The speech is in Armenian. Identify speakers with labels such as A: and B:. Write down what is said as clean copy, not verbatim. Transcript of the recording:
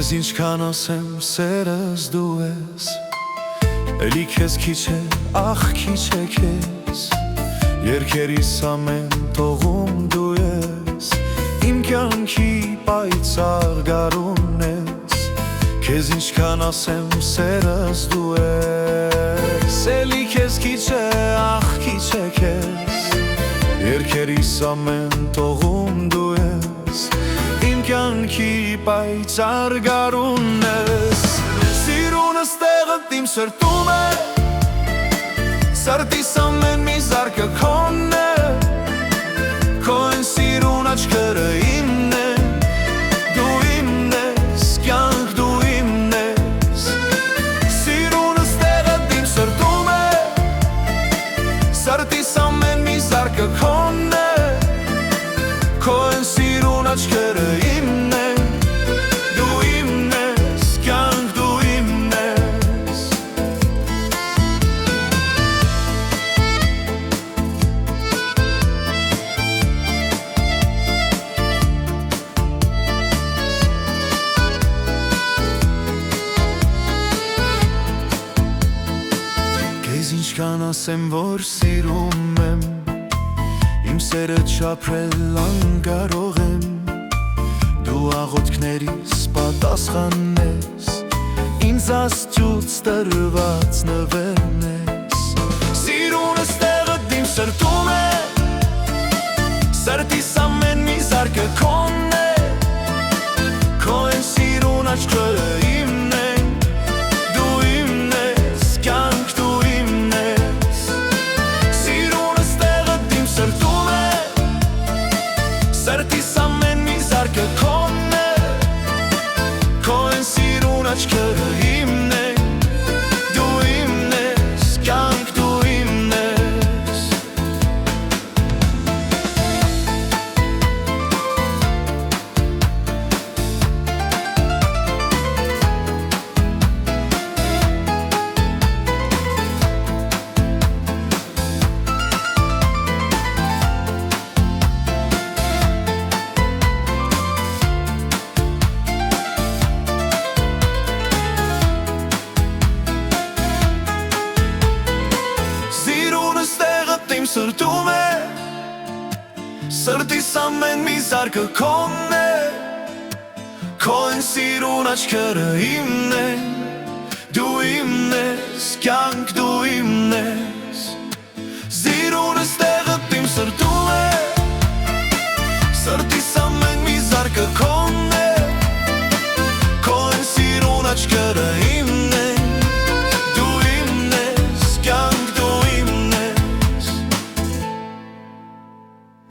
A: Քեզ ինչքան ասեմ սերս դու ես, էլի քեզ քիչ է, ախ քիչ է քեզ, երգերիս ամեն տողում դու ես, իմ կյանքի պայծառ գարունն ես, քեզ ինչքան ասեմ սերս դու ես, էլի քեզ քիչ է, ախ քիչ է քեզ, երգերիս ամեն տողում դու ես, իմ կյանքի պայծառ գարունն ես, սիրունս տեղդ իմ սրտում է, սրտիս ամեն մի զարկը քոնն է, քո են սիրուն աչքերը իմն է, դու իմն ես, կյանք դու իմն ես, սիրունս տեղդ իմ սրտում է, սրտիս ամեն մի զարկը քոնն է, քո են սիրուն աչքերը իմն է, դու իմն ես, կյանք դու իմն ես, քեզ ինչքան ասեմ, որ սիրում եմ, իմ սերը չապրել անկարող եմ, դու աղոթքներիս պատասխանն ես, ինձ աստծուց տրված նվերն ես, սիրունս տեղդ իմ սրտում է, սրտիս ամեն մի զարկը քոնն է, քո են սիրուն աչքերը իմն են, դու իմն ես, կյանք դու իմն ես, սիրունս տեղդ իմ սրտում է, սրտիս ամեն մի զարկը քոնն է, քո են սիրուն աչքերը իմն են, դու իմն ես, կյանք դու իմն ես, սիրունս տեղդ իմ սրտում է, սրտիս ամեն մի զարկը քոնն է, քո են սիրուն աչքերը իմն են, դու իմն ես, կյանք դու